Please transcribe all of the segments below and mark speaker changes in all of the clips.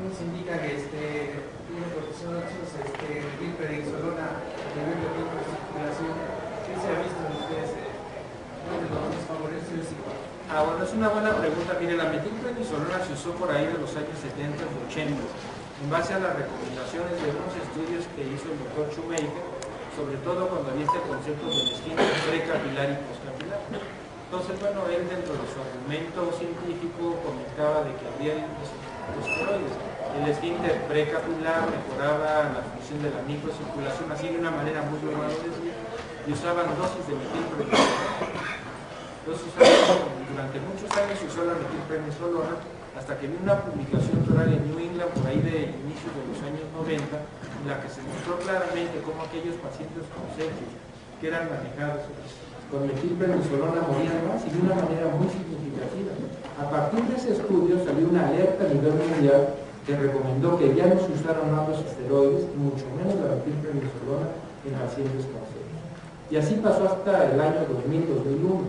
Speaker 1: nos indica que metilprednisolona a nivel de microcirculación, ¿qué se ha visto en ustedes? ¿Dónde los favorece es igual?
Speaker 2: Bueno, es una buena pregunta. Mire, la metilprednisolona se usó por ahí de los años 70 y 80, en base a las recomendaciones de unos estudios que hizo el doctor Shoemaker, sobre todo cuando había este concepto del esfínter precapilar y postcapilar. Entonces, bueno, él dentro de su argumento científico comentaba de que había esteroides. El esfínter precapilar mejoraba la función de la microcirculación, así de una manera muy global, y usaban dosis de metilprednisolona. Entonces, durante muchos años se usó la metilprednisolona, hasta que vi una publicación oral en New England por ahí de inicios de los años 90, en la que se mostró claramente cómo aquellos pacientes con sepsis que eran manejados con metilprednisolona morían más y de una manera muy significativa. A partir de ese estudio salió una alerta a nivel mundial que recomendó que ya no se usaran más los esteroides, mucho menos la metilprednisolona en pacientes con sepsis. Y así pasó hasta el año 2000-2001,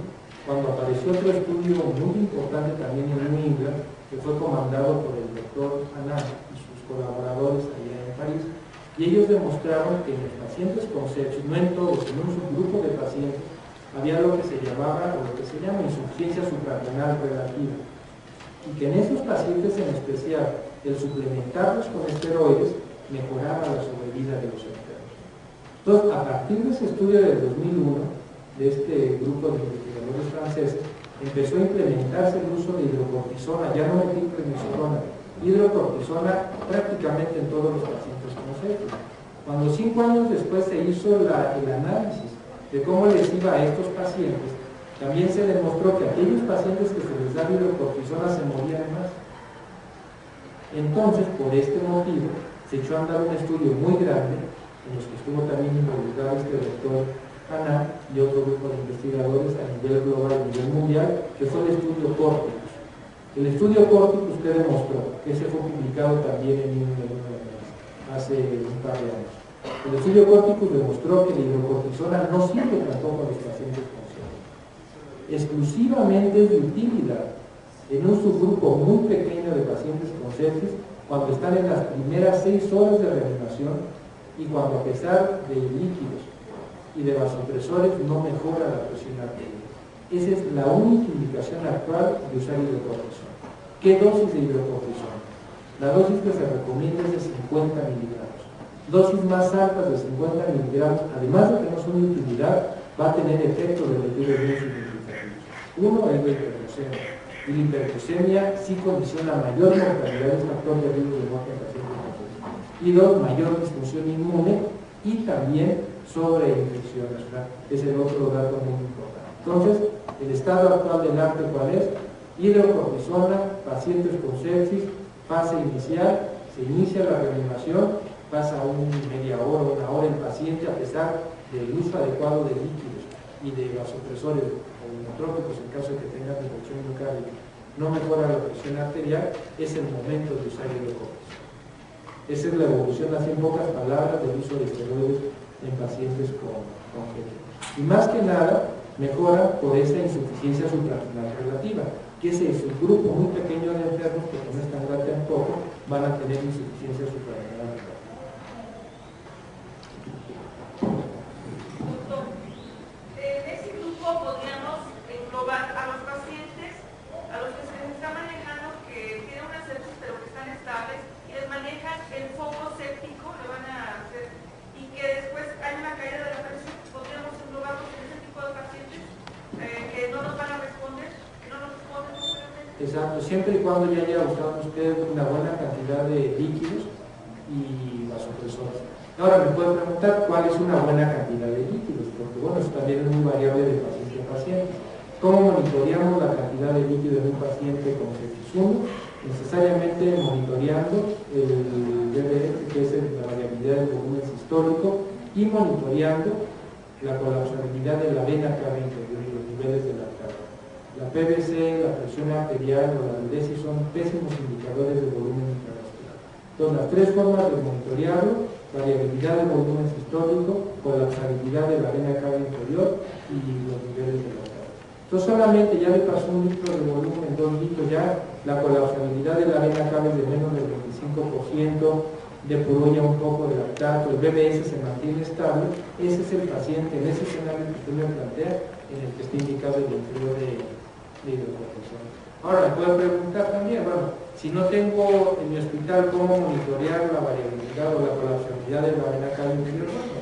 Speaker 2: cuando apareció otro estudio muy importante también en New England, que fue comandado por el doctor Anand y sus colaboradores allá en París, y ellos demostraron que en los pacientes con sepsis, no en todos, en un subgrupo de pacientes, había lo que se llamaba, o lo que se llama insuficiencia suprarrenal relativa, y que en esos pacientes en especial, el suplementarlos con esteroides mejoraba la sobrevida de los enfermos. Entonces, a partir de ese estudio del 2001, de este grupo de investigadores franceses, empezó a implementarse el uso de hidrocortisona, ya no metilprednisolona, hidrocortisona prácticamente en todos los pacientes con sepsis. Cuando 5 años después se hizo el análisis de cómo les iba a estos pacientes, también se demostró que aquellos pacientes que se les daba hidrocortisona se morían más. Entonces, por este motivo, se echó a andar un estudio muy grande, en los que estuvo también involucrado este doctor Anand y otro grupo de investigadores a nivel global y a nivel mundial, que fue el estudio Córticus. El estudio Córticus que demostró, que ese fue publicado también en hace un par de años. El estudio Córticus demostró que la hidrocortisona no sirve tampoco a los pacientes con sepsis. Exclusivamente es de utilidad en un subgrupo muy pequeño de pacientes con sepsis cuando están en las primeras 6 horas de reanimación y cuando, a pesar de líquidos y de vasopresores, no mejora la presión arterial. Esa es la única indicación actual de usar hidrocortisona. ¿Qué dosis de hidrocortisona? La dosis que se recomienda es de 50 miligramos. Dosis más altas de 50 miligramos, además de que no son de utilidad, va a tener efectos relativos bien significativos. Uno es la hiperglucemia. Y la hiperglucemia sí condiciona mayor mortalidad, es factor de riesgo de muerte en pacientes con sepsis. Y dos, mayor disfunción inmune y también sobreinfecciones, ¿verdad? Es el otro dato muy importante. Entonces, el estado actual del arte, ¿cuál es? Hidrocortisona, pacientes con sepsis, fase inicial, se inicia la reanimación, pasa media hora, 1 hora el paciente, a pesar del uso adecuado de líquidos y de vasopresores o inotrópicos en caso de que tengan infección miocardial, no mejora la presión arterial, es el momento de usar hidrocortisona. Esa es la evolución, así en pocas palabras, del uso de esteroides en pacientes con sepsis. Y más que nada, mejora por esa insuficiencia suprarrenal relativa, que es el subgrupo muy pequeño de enfermos que con esta edad tampoco van a tener insuficiencia suprarrenal relativa.
Speaker 3: Doctor, en ese grupo podríamos englobar a los pacientes, a los que se les está manejando que tienen una sepsis pero que están estables y les manejan el foco séptico, le van a hacer, y que después hay una caída de la presión. Podríamos englobarlos en ese tipo de pacientes que no nos van a responder, que no nos responden posiblemente.
Speaker 2: Exacto, siempre y cuando ya haya usado usted una buena cantidad de líquidos y vasopresores. Ahora me puede preguntar cuál es una buena cantidad de líquidos, porque bueno, eso también es muy variable de paciente a paciente. ¿Cómo monitoreamos la cantidad de líquido en un paciente con sepsis 1? Necesariamente monitoreando el DBS, que es la variabilidad del volumen sistólico, y monitoreando la colapsabilidad de la vena cava inferior y los niveles de la cava. La PVC, la presión arterial o la diuresis son pésimos indicadores de volumen intravascular. Entonces, las 3 formas de monitorearlo: variabilidad del volumen sistólico, colapsabilidad de la vena cava inferior y los niveles de la cava. Entonces, solamente ya le pasó 1 litro de volumen, 2 litros, ya la colapsabilidad de la vena cava es de menos del 25%. 25% de porolla, un poco de lactato, el BBS se mantiene estable, ese es el paciente, en ese escenario que usted me plantea, en el que está indicado el empleo de hidrocortisona. Ahora, me puedo preguntar también, bueno, si no tengo en mi hospital cómo monitorear la variabilidad o la colapsabilidad de la vena cava inferior, bueno,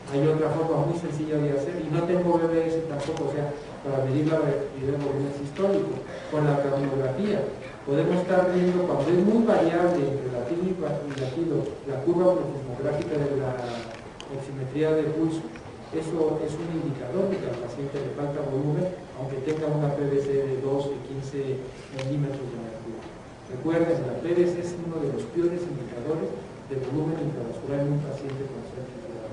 Speaker 2: hay otra forma muy sencilla de hacer, y no tengo BBS tampoco, o sea, para medir la variabilidad de volumen sistólico, con la cronografía. Podemos estar viendo cuando es muy variable entre latido y latido, la curva prosmográfica de la oximetría de pulso. Eso es un indicador de que al paciente le falta volumen, aunque tenga una PVC de 12, 15 milímetros de mercurio. Recuerden, la PVC es uno de los peores indicadores de volumen intravascular en un paciente con sepsis grave.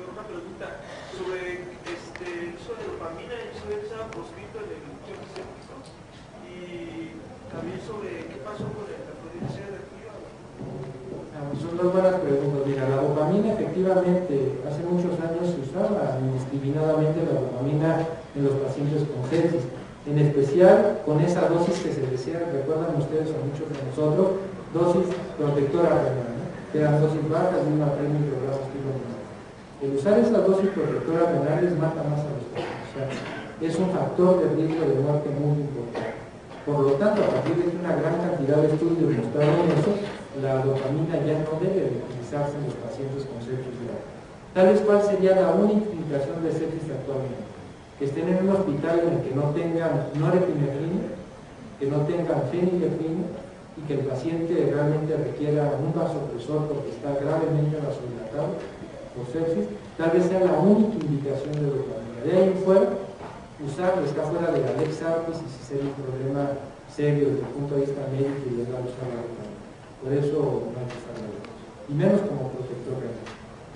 Speaker 4: Una pregunta sobre eso de dopamina, eso estaba proscrito en el choque séptico, y también sobre qué pasó con la potencia reactiva.
Speaker 2: Son dos buenas preguntas. Mira, la dopamina efectivamente hace muchos años se usaba indiscriminadamente la dopamina en los pacientes con sepsis, en especial con esa dosis que se desea, recuerdan ustedes o muchos de nosotros, dosis protectora renal, ¿no? Que eran dosis bajas de una 3 microgramos kilo renal. El usar esas dosis protectoras renales mata más a los pacientes, o sea, es un factor de riesgo de muerte muy importante. Por lo tanto, a partir de que una gran cantidad de estudios mostraron eso, la dopamina ya no debe de utilizarse en los pacientes con sepsis grave. Tal vez cuál sería la única indicación de sepsis actualmente, que estén en un hospital en el que no tengan norepinefrina, que no tengan fenilefrina y que el paciente realmente requiera un vasopresor porque está gravemente vasodilatado por sepsis, tal vez sea la única indicación de dopamina. De ahí en fuera, usarlo está fuera de la Lex Artis y si sería un problema serio desde el punto de vista médico y legal usar la dopamina. Por eso no hay que usarla, y menos como protector renal.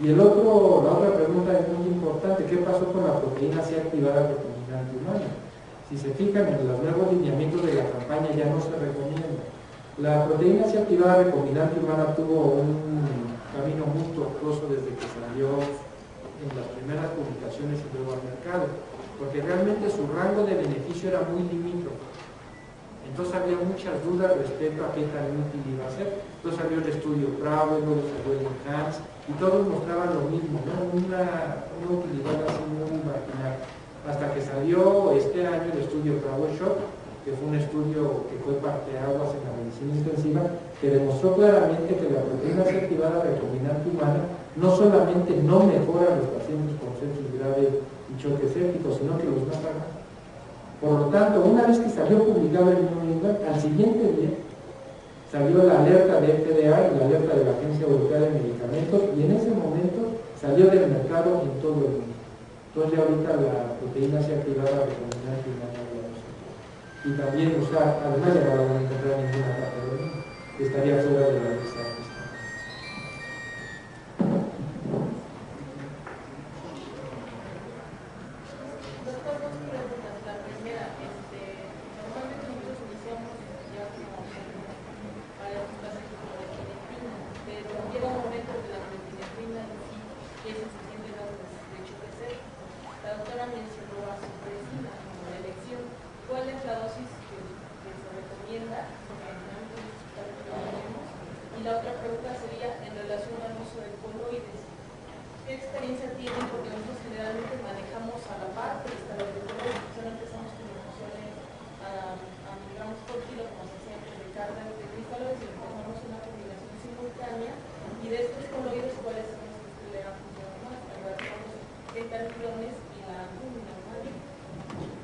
Speaker 2: Y la otra pregunta es muy importante: ¿qué pasó con la proteína C activada recombinante humana? Si se fijan en los nuevos lineamientos de la campaña ya no se recomienda. La proteína C activada recombinante humana tuvo un camino muy tortuoso desde que salió en las primeras publicaciones y luego al mercado, porque realmente su rango de beneficio era muy limítrofe. Entonces había muchas dudas respecto a qué tan útil iba a ser. Entonces salió el estudio Bravo, luego salió el Enhance, y todos mostraban lo mismo, ¿no? Una utilidad así muy marginal. Hasta que salió este año el estudio Bravo Shock, que fue un estudio que fue parteaguas en la medicina intensiva, que demostró claramente que la proteína C activada recombinante humana no solamente no mejora a los pacientes con sepsis grave y choque séptico, sino que los mata más. Por lo tanto, una vez que salió publicado el New England, al siguiente día salió la alerta de FDA y la alerta de la Agencia Europea de Medicamentos, y en ese momento salió del mercado en todo el mundo. Entonces ya ahorita la proteína C activada recombinante humana ya no se puede. Y también usar, además ya no la van a encontrar en ninguna parte del mundo, estaría fuera de la lista.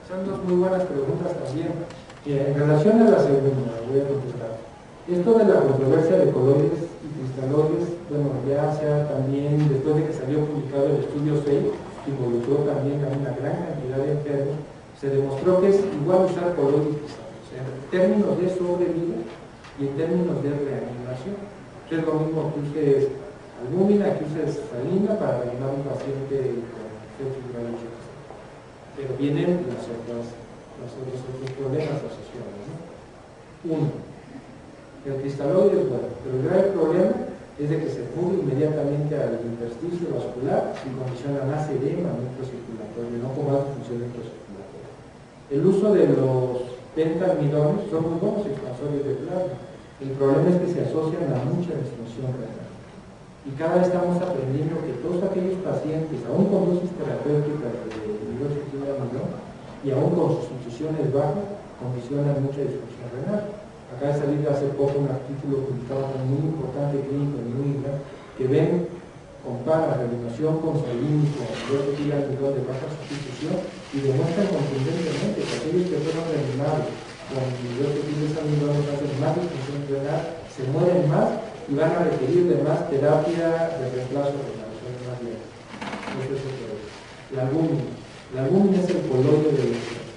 Speaker 2: Son dos muy buenas preguntas también. En relación a la segunda, voy a contestar. Esto de la controversia de coloides y cristaloides, bueno, ya sea también, después de que salió publicado el estudio 6, que involucró también a una gran cantidad de enfermos, se demostró que es igual usar coloides y cristaloides, o sea, en términos de sobrevida y en términos de reanimación. Es lo mismo que uses albúmina, que uses salina para reanimar a un paciente con sepsis grave. Pero vienen los otros problemas asociados, ¿no? Uno, el cristaloide es bueno, pero el grave problema es de que se cubre inmediatamente al intersticio vascular y condiciona más edema microcirculatorio, no con más función microcirculatoria. El uso de los pentalmidones son muy buenos expansores de plasma. El problema es que se asocian a mucha disfunción renal. Y cada vez estamos aprendiendo que todos aquellos pacientes, aún con dosis terapéuticas de hidroxicloroquina y aún con sustituciones bajas, condicionan mucha disfunción renal. Acaba de salir hace poco un artículo publicado muy importante clínico en New England que compara reanimación con salínico, hidroxicloroquina de baja sustitución y demuestran contundentemente que aquellos que fueron reanimados con hidroxicloroquina hacen más disfunción renal, se mueren más y van a requerir de más terapia de reemplazo renal, más bien. Eso es el problema. La albúmina. La albúmina es el coloide de electrones.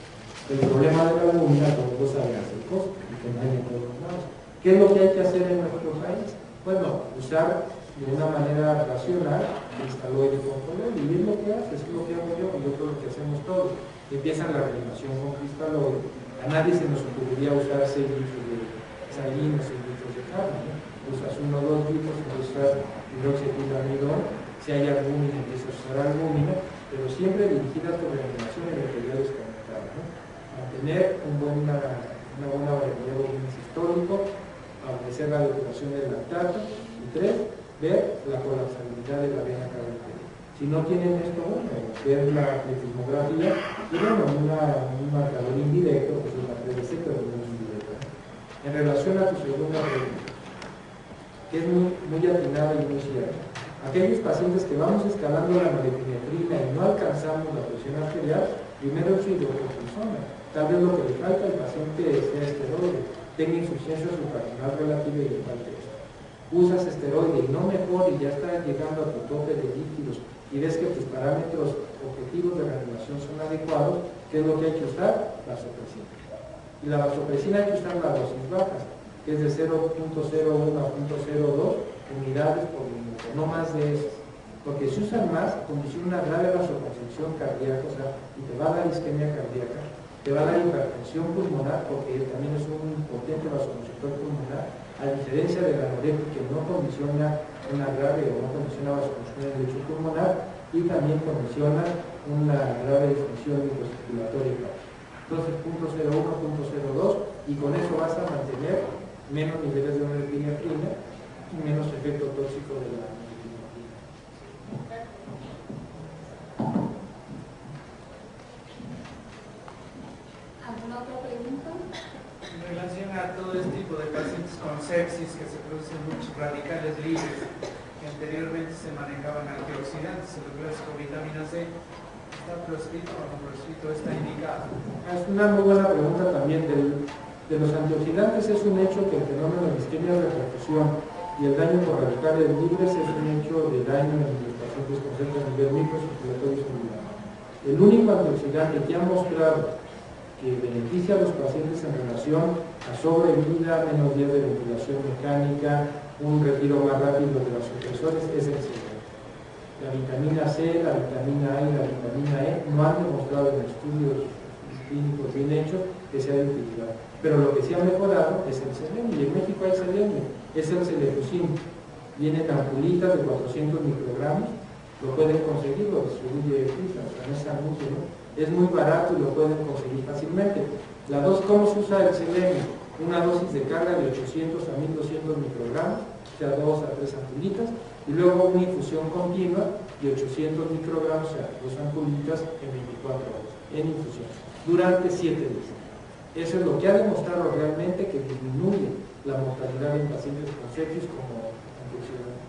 Speaker 2: El problema de la albúmina, como todos saben, es el costo, y que no hay en todos lados. ¿Qué es lo que hay que hacer en nuestro país? Bueno, usar de una manera racional el cristalóide con coloide, y es lo que hace, es lo que hago yo, y yo creo que hacemos todos. Empiezan la reanimación con cristalóide. A nadie se nos ocurriría usar 6 litros de salina, 6 litros de carne, ¿no? Usas 1 o 2 litros, usas hidroxiapatita, si hay albúmina, empiezas a usar albúmina, pero siempre dirigida a tu reanimación en el periodo desconectado, ¿no? Mantener una buena variabilidad de volúmenes histórico, favorecer la depuración del lactato, y 3, ver la colapsabilidad de la vena cava. Si no tienen esto, bueno, ver la pletismografía y bueno, un marcador indirecto, pues es la PVC, pero no es indirecto. En relación a tu segunda pregunta, que es muy atinada y muy cierta. Aquellos pacientes que vamos escalando la norepinefrina y no alcanzamos la presión arterial, primero es su hidrocortisona. Tal vez lo que le falta al paciente sea esteroide, tenga insuficiencia suprarrenal relativa y le falte esto. Usas esteroide y no mejor y ya estás llegando a tu tope de líquidos y ves que tus parámetros objetivos de reanimación son adecuados, ¿qué es lo que hay que usar? Vasopresina. Y la vasopresina hay que usar las dosis bajas, que es de 0.01 a 0.02 unidades por minuto, no más de eso. Porque si usan más, condiciona una grave vasoconstricción cardíaca, o sea, y te va a dar isquemia cardíaca, te va a dar hipertensión pulmonar, porque también es un potente vasoconstrictor pulmonar, a diferencia de la anorexia que no condiciona una grave o no condiciona vasoconstricción del lecho pulmonar, y también condiciona una grave disfunción microcirculatoria. Entonces, 0.01, 0.02, y con eso vas a mantener menos niveles de norepinefrina y menos efecto tóxico de la norepinefrina.
Speaker 5: ¿Alguna otra pregunta?
Speaker 1: En relación a todo este tipo de pacientes con sepsis que se producen muchos radicales libres, que anteriormente se manejaban antioxidantes, el refresco vitamina C, ¿está proscrito o no proscrito? ¿Está indicado?
Speaker 2: Es una muy buena pregunta también. De los antioxidantes es un hecho que el fenómeno de isquemia de repercusión y el daño por radicales libres es un hecho de daño en los pacientes con sepsis a nivel microcirculatorio y celular. El único antioxidante que ha mostrado que beneficia a los pacientes en relación a sobrevida, menos días de ventilación mecánica, un retiro más rápido de los supresores es el selenio. La vitamina C, la vitamina A y la vitamina E no han demostrado en estudios clínicos bien hechos que sea de utilidad. Pero lo que sí ha mejorado es el selenio, y en México hay selenio, es el Celefuscin. Viene en ampulitas de 400 microgramos, lo pueden conseguir, lo distribuye Frisa, o sea, no es anuncio, ¿no? Es muy barato y lo pueden conseguir fácilmente. ¿Cómo se usa el selenio? Una dosis de carga de 800 a 1200 microgramos, o sea, 2 a 3 ampulitas, y luego una infusión continua de 800 microgramos, o sea, 2 ampulitas en 24 horas, en infusión, durante 7 días. Eso es lo que ha demostrado realmente que disminuye la mortalidad en pacientes con sepsis como antioxidante.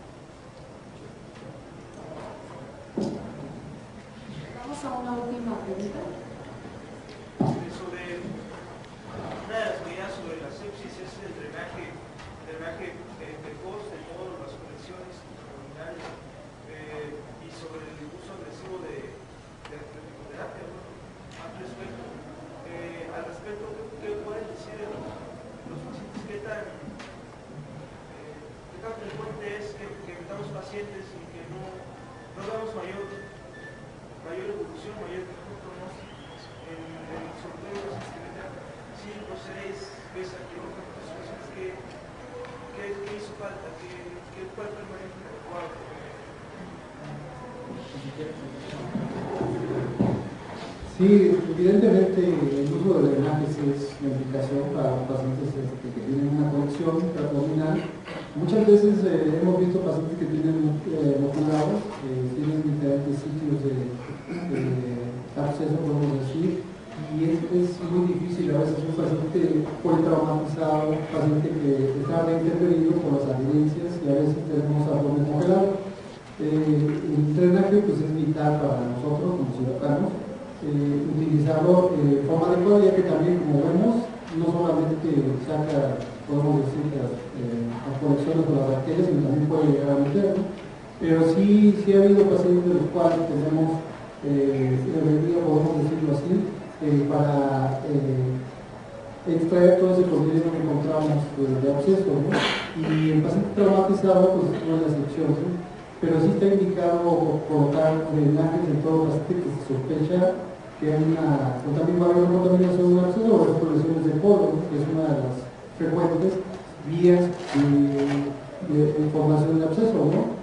Speaker 5: Vamos a una última pregunta.
Speaker 4: Sobre una de las medidas sobre la sepsis es el drenaje precoz de todas las conexiones abdominales y sobre el uso agresivo de psicoterapia. Al respecto, ¿qué pueden decir los pacientes? ¿Qué tan frecuente es que metamos pacientes y que no damos mayor evolución, mayor pronóstico sobre todo los que metan 5 o 6 veces al quirófano? ¿Qué hizo falta? ¿Cuál fue el manejo adecuado?
Speaker 6: Sí, evidentemente el uso de drenajes es una indicación para pacientes que tienen una conexión intraabdominal. Muchas veces hemos visto pacientes que tienen loculados, tienen diferentes sitios de acceso, podemos decir, y es muy difícil a veces un paciente politraumatizado, un paciente que está reintervenido por las adherencias y a veces tenemos abdomen congelado. El drenaje pues, es vital para nosotros como cirujanos. Utilizarlo de forma adecuada, ya que también, como vemos, no solamente saca, podemos decir, las conexiones con las bacterias, sino también puede llegar a meter, ¿no? Pero sí ha habido pacientes de los cuales tenemos herrería, podemos decirlo así, para extraer todo ese contenido que encontramos de absceso, ¿no? Y el paciente traumatizado, pues no es la excepción, ¿no? Pero sí está indicado colocar drenajes en todo paciente que se sospecha que hay una contaminación de un absceso o explosiones de colon, que es una de las frecuentes vías de formación de absceso, ¿no?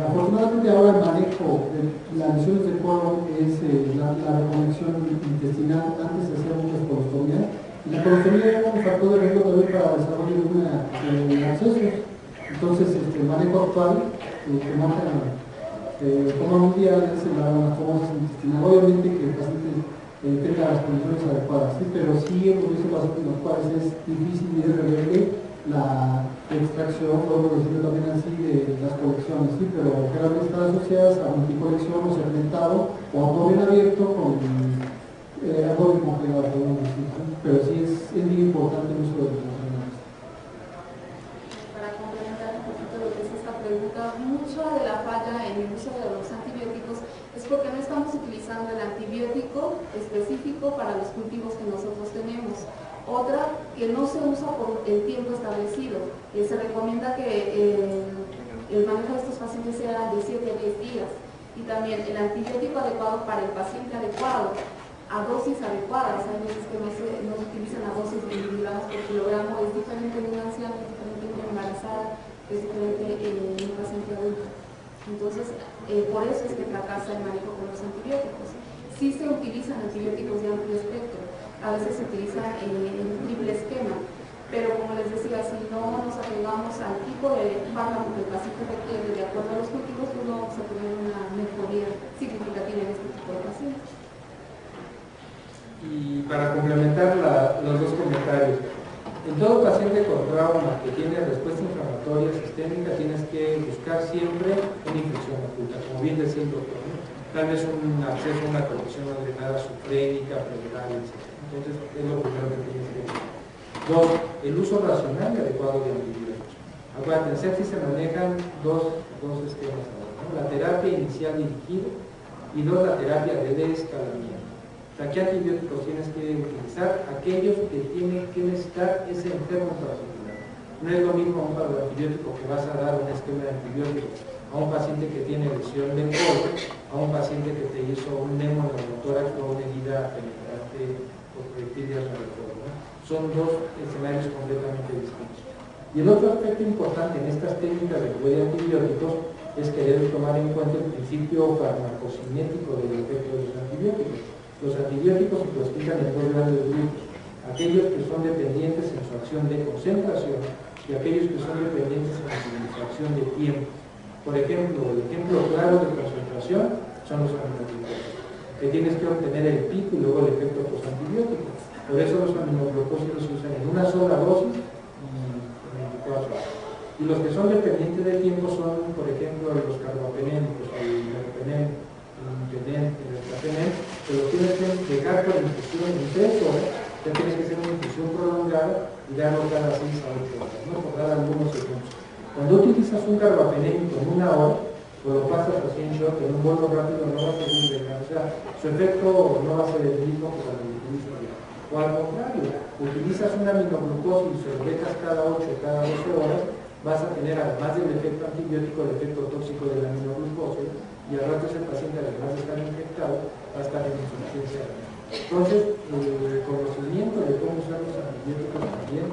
Speaker 6: Afortunadamente ahora el manejo de las lesiones de colon es la reconexión intestinal. Antes se hacía muchas colostomías, y la colostomía era un factor de riesgo también para el desarrollo de abscesos. Entonces el manejo actual que marcan forma mundial es la famosa intestinal. Obviamente que el paciente tenga las condiciones adecuadas, ¿sí? Pero sí hemos visto pacientes en los cuales es difícil y es rebelde la extracción, podemos decirlo también así, de las colecciones, ¿sí? Pero generalmente están asociadas a multicolección o segmentado o abdomen abierto con abdomen congelado, podemos decir, ¿sí? Pero sí es muy importante el uso de los drenajes.
Speaker 5: Para complementar un poquito lo que es esta pregunta, mucha de la falla en el uso de los antibióticos es porque no estamos utilizando el antibiótico específico para los cultivos que nosotros tenemos. Otra, que no se usa por el tiempo establecido. Se recomienda que el manejo de estos pacientes sea de 7 a 10 días. Y también el antibiótico adecuado para el paciente adecuado, a dosis adecuadas. Hay veces que no se utilizan a dosis de miligramos por kilogramo, es diferente en un anciano, es diferente en una embarazada, es diferente en un paciente adulto. Entonces, por eso es que fracasa el manejo con los antibióticos. Sí se utilizan antibióticos de amplio espectro, a veces se utilizan en triple esquema, pero como les decía, si no nos apegamos al tipo de fármaco que el paciente requiere de acuerdo a los cultivos, pues no vamos a tener una mejoría significativa en este tipo de pacientes.
Speaker 2: Y para complementar los dos comentarios, en todo paciente con trauma que tiene respuesta inflamatoria sistémica tienes que buscar siempre una infección oculta, como bien decía el doctor, ¿no? Tal vez un acceso a una colección no drenada sufrénica, pleural, etc. Entonces es lo primero que tienes que hacer. Dos, el uso racional y adecuado de antibióticos. Acuérdate, en sepsis se manejan dos esquemas ahora, ¿no? La terapia inicial dirigida y dos, la terapia de descalamiento. O sea, ¿qué antibióticos tienes que utilizar? Aquellos que tienen que necesitar ese enfermo en particular. No es lo mismo un antibiótico que vas a dar un esquema de antibióticos a un paciente que tiene lesión del colon, a un paciente que te hizo un neumoneumotórax o una herida penetrante por proyectiles radioactivos, ¿no? Son dos escenarios completamente distintos. Y el otro aspecto importante en estas técnicas de empleo de antibióticos es que debes tomar en cuenta el principio farmacocinético del efecto de los antibióticos. Los antibióticos se clasifican en dos grandes grupos: aquellos que son dependientes en su acción de concentración y aquellos que son dependientes en su acción de tiempo. Por ejemplo, el ejemplo claro de concentración son los aminoglucósidos, que tienes que obtener el pico y luego el efecto postantibiótico. Por eso los aminoglucósidos se usan en una sola dosis y en 24 horas. Y los que son dependientes de tiempo son, por ejemplo, los carbapenémicos, el meropenem, el estrafenem, que los tienes que dejar por infusión en 3 horas, ya tienes que hacer una infusión prolongada y darlo cada 6 a 8 horas, ¿no? Por dar algunos ejemplos. Cuando utilizas un carbapenémico en 1 hora, o lo pasas así en shot, en un vuelo rápido, no va a ser un dejar, o sea, su efecto no va a ser el mismo que cuando lo utilizas ya. O al contrario, utilizas una aminoglucosis y se lo dejas cada 8 o cada 12 horas, vas a tener, además del efecto antibiótico, el efecto tóxico de la aminoglucosis, y al rato ese paciente, además de estar infectado, va a estar en insuficiencia renal. Entonces, el conocimiento de cómo usar los antibióticos también